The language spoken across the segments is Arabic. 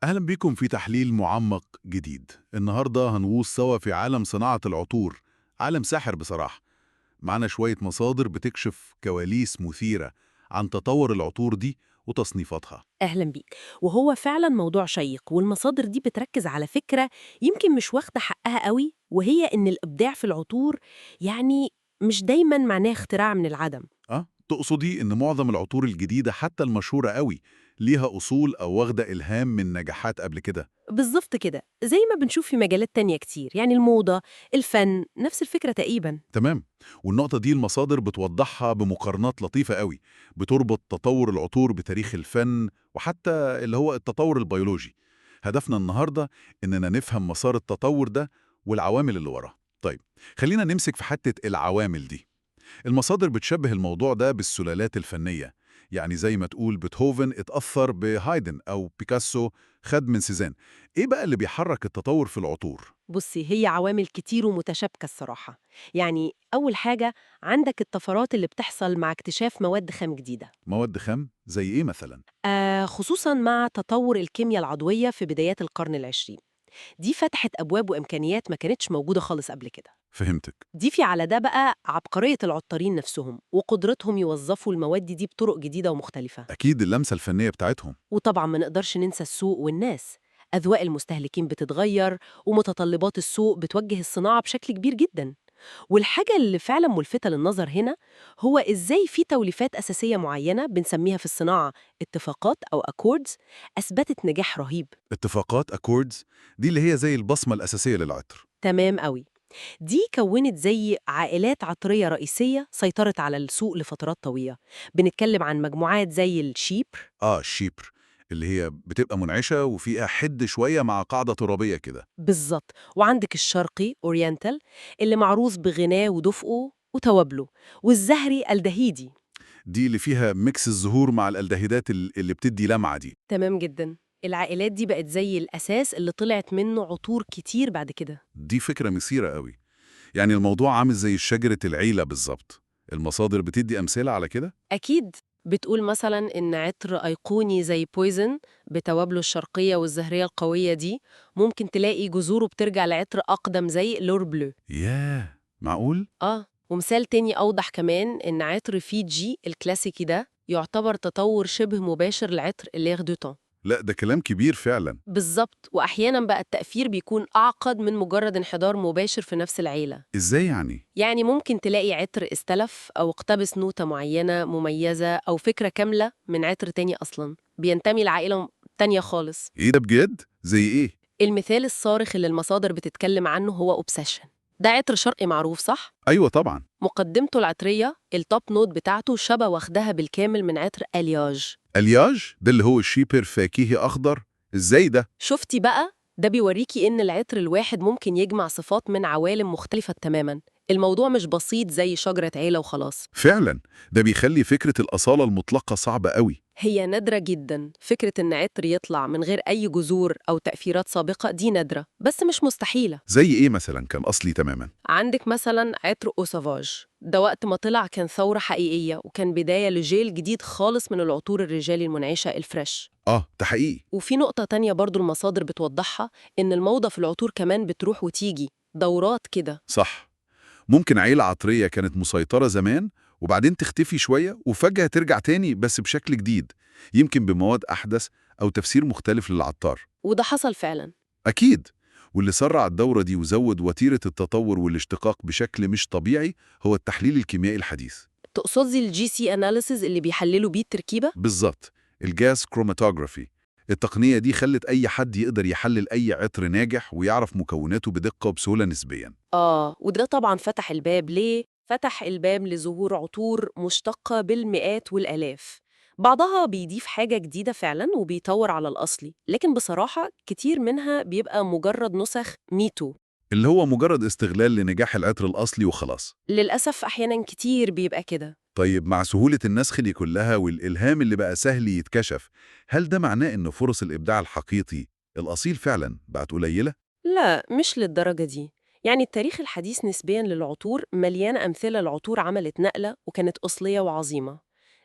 أهلا بيكم في تحليل معمق جديد. النهاردة هنغوص سوا في عالم صناعة العطور، عالم ساحر بصراحة. معنا شوية مصادر بتكشف كواليس مثيرة عن تطور العطور دي وتصنيفاتها. أهلا بيك. وهو فعلا موضوع شيق، والمصادر دي بتركز على فكرة يمكن مش واخدة حقها قوي، وهي إن الإبداع في العطور يعني مش دايما معناه اختراع من العدم. تقصدي إن معظم العطور الجديدة حتى المشهورة قوي ليها أصول أو واخدة إلهام من نجاحات قبل كده؟ بالظبط كده، زي ما بنشوف في مجالات تانية كتير، يعني الموضة، الفن، نفس الفكرة تقريبا. تمام. والنقطة دي المصادر بتوضحها بمقارنات لطيفة قوي، بتربط تطور العطور بتاريخ الفن وحتى اللي هو التطور البيولوجي. هدفنا النهاردة إننا نفهم مسار التطور ده والعوامل اللي وراه. طيب، خلينا نمسك في حتة العوامل دي. المصادر بتشبه الموضوع ده بالسلالات الفنية، يعني زي ما تقول بيتهوفن اتأثر بهايدن أو بيكاسو خد من سيزان. إيه بقى اللي بيحرك التطور في العطور؟ بصي، هي عوامل كتير ومتشابكة الصراحة. يعني أول حاجة، عندك الطفرات اللي بتحصل مع اكتشاف مواد خام جديدة، مواد خام زي إيه مثلا؟ خصوصا مع تطور الكيمياء العضوية في بدايات القرن العشرين. دي فتحت أبواب وإمكانيات ما كانتش موجودة خالص قبل كده. فهمتك. ضيفي على ده بقى عبقرية العطارين نفسهم وقدرتهم يوظفوا المواد دي بطرق جديدة ومختلفة. أكيد اللمسة الفنية بتاعتهم. وطبعا ما نقدرش ننسى السوق والناس. أذواق المستهلكين بتتغير، ومتطلبات السوق بتوجه الصناعة بشكل كبير جدا. والحاجة اللي فعلا ملفتة للنظر هنا، هو إزاي في توليفات أساسية معينة بنسميها في الصناعة اتفاقات أو أكوردز أثبتت نجاح رهيب. اتفاقات أكوردز دي اللي هي زي البصمة الأساسية للعطر. تمام قوي. دي كونت زي عائلات عطرية رئيسية سيطرت على السوق لفترات طويلة. بنتكلم عن مجموعات زي الشيبر. الشيبر، اللي هي بتبقى منعشة وفيها حد شوية مع قاعدة ترابية كده. بالظبط. وعندك الشرقي أورينتال، اللي معروف بغناه ودفئه وتوابله. والزهري الدهيدي. دي اللي فيها ميكس الزهور مع الألدهيدات اللي بتدي لمعة دي. تمام جدا. العائلات دي بقت زي الأساس اللي طلعت منه عطور كتير بعد كده. دي فكرة مثيرة قوي. يعني الموضوع عامل زي شجرة العيلة بالظبط. المصادر بتدي أمثلة على كده؟ أكيد. بتقول مثلا إن عطر أيقوني زي بويزن بتوابله الشرقية والزهرية القوية دي ممكن تلاقي جذوره بترجع لعطر أقدم زي لور بلو. ياه، معقول؟ ومثال تاني أوضح كمان إن عطر فيجي الكلاسيكي ده يعتبر تطور شبه مباشر لعطر الليغ دو تون. لا، ده كلام كبير فعلا. بالظبط. وأحيانا بقى التأثير بيكون أعقد من مجرد انحدار مباشر في نفس العيلة. إزاي يعني؟ يعني ممكن تلاقي عطر استلف أو اقتبس نوتة معينة مميزة أو فكرة كاملة من عطر تاني أصلاً بينتمي لعائلة تانية خالص. إيه ده بجد؟ زي إيه؟ المثال الصارخ اللي المصادر بتتكلم عنه هو أوبسيشن. ده عطر شرقي معروف، صح؟ أيوة طبعا. مقدمته العطرية التوب نوت بتاعته شبه واخدها بالكامل من عطر ألياج. الياج ده اللي هو الشيبر فاكهي أخضر. إزاي ده؟ شفتي بقى؟ ده بيوريكي إن العطر الواحد ممكن يجمع صفات من عوالم مختلفة تماماً. الموضوع مش بسيط زي شجرة عيلة وخلاص. فعلا. ده بيخلي فكرة الأصالة المطلقة صعبة قوي. هي نادرة جداً. فكرة إن عطر يطلع من غير أي جذور أو تأثيرات سابقة دي نادرة، بس مش مستحيلة. زي إيه مثلا كان أصلي تماما؟ عندك مثلاً عطر أوسافاج، ده وقت ما طلع كان ثورة حقيقية، وكان بداية لجيل جديد خالص من العطور الرجالي المنعشة الفريش. ده حقيقي. وفي نقطة تانية برضو المصادر بتوضحها، إن الموضة في العطور كمان بتروح وتيجي دورات كده. صح. ممكن عيلة عطرية كانت مسيطرة زمان وبعدين تختفي شوية وفجأة ترجع تاني بس بشكل جديد، يمكن بمواد أحدث أو تفسير مختلف للعطار. وده حصل فعلا. أكيد. واللي سرع الدورة دي وزود وتيرة التطور والاشتقاق بشكل مش طبيعي هو التحليل الكيميائي الحديث. تقصدي الجي سي أناليسز اللي بيحللوا بيه التركيبة؟ بالظبط. الجاز كروماتوجرافي. التقنية دي خلت أي حد يقدر يحلل أي عطر ناجح ويعرف مكوناته بدقة وبسهولة نسبياً. وده طبعا فتح الباب ليه؟ فتح الباب لظهور عطور مشتقة بالمئات والآلاف. بعضها بيضيف حاجة جديدة فعلا وبيطور على الأصلي، لكن بصراحة كتير منها بيبقى مجرد نسخ ميتو. اللي هو مجرد استغلال لنجاح العطر الأصلي وخلاص. للأسف أحيانا كتير بيبقى كده. طيب، مع سهولة النسخ دي كلها والإلهام اللي بقى سهل يتكشف، هل ده معناه إن فرص الإبداع الحقيقي الأصيل فعلا بقت قليلة؟ لا، مش للدرجة دي. يعني التاريخ الحديث نسبيا للعطور مليان أمثلة لعطور عملت نقلة وكانت أصلية وعظيمة،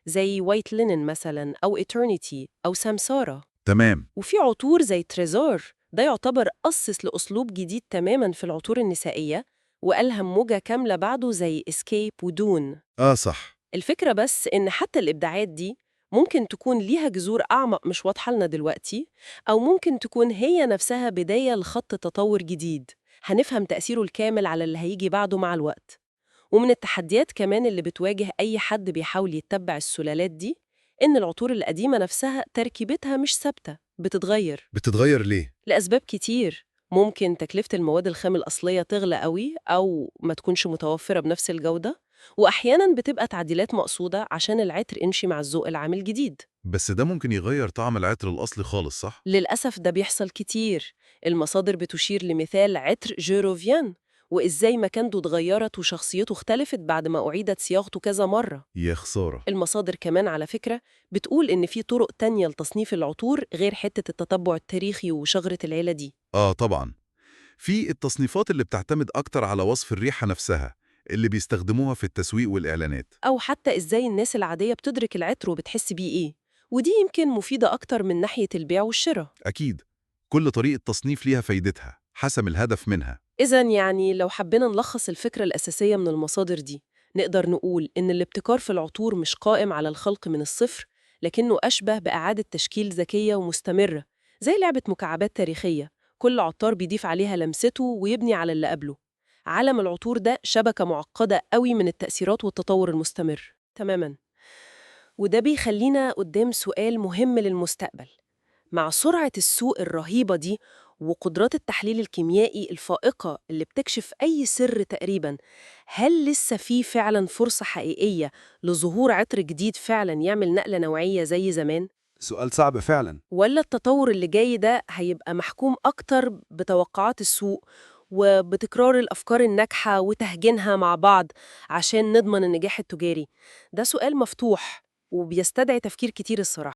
زي وايت لينن مثلا أو إترنيتي أو سامسارا. تمام. وفي عطور زي تريزور، ده يعتبر أسس لأسلوب جديد تماماً في العطور النسائية، وألهم موجة كاملة بعده زي اسكيب ودون. صح. الفكرة بس إن حتى الإبداعات دي ممكن تكون ليها جذور أعمق مش واضحة لنا دلوقتي، أو ممكن تكون هي نفسها بداية لخط تطور جديد هنفهم تأثيره الكامل على اللي هيجي بعده مع الوقت. ومن التحديات كمان اللي بتواجه أي حد بيحاول يتبع السلالات دي، إن العطور القديمة نفسها تركيبتها مش ثابتة، بتتغير بتتغير ليه؟ لأسباب كتير. ممكن تكلفة المواد الخام الأصلية تغلى قوي أو ما تكونش متوفرة بنفس الجودة، وأحياناً بتبقى تعديلات مقصودة عشان العطر يمشي مع الذوق العام الجديد. بس ده ممكن يغير طعم العطر الأصلي خالص، صح؟ للأسف ده بيحصل كتير. المصادر بتشير لمثال عطر جيروفيان، وإزاي مكانته اتغيرت وشخصيته اختلفت بعد ما أعيدت صياغته كذا مرة. يا خسارة. المصادر كمان على فكرة بتقول إن في طرق تانية لتصنيف العطور غير حتة التتبع التاريخي وشجرة العيلة دي. طبعا. في التصنيفات اللي بتعتمد أكتر على وصف الريحة نفسها اللي بيستخدموها في التسويق والإعلانات. أو حتى إزاي الناس العادية بتدرك العطر وبتحس بيه إيه، ودي يمكن مفيدة أكتر من ناحية البيع والشراء. أكيد. كل طريقة تصنيف ليها فايدتها حسب الهدف منها. إذن يعني لو حبينا نلخص الفكرة الأساسية من المصادر دي، نقدر نقول إن الابتكار في العطور مش قائم على الخلق من الصفر، لكنه أشبه بإعادة تشكيل ذكية ومستمرة، زي لعبة مكعبات تاريخية، كل عطار بيضيف عليها لمسته ويبني على اللي قبله. عالم العطور ده شبكة معقدة قوي من التأثيرات والتطور المستمر تماماً. وده بيخلينا قدام سؤال مهم للمستقبل. مع سرعة السوق الرهيبة دي وقدرات التحليل الكيميائي الفائقة اللي بتكشف أي سر تقريباً، هل لسه في فعلاً فرصة حقيقية لظهور عطر جديد فعلاً يعمل نقلة نوعية زي زمان؟ سؤال صعب فعلا. ولا التطور اللي جاي ده هيبقى محكوم أكتر بتوقعات السوق وبتكرار الأفكار الناجحة وتهجينها مع بعض عشان نضمن النجاح التجاري؟ ده سؤال مفتوح وبيستدعي تفكير كتير الصراحة.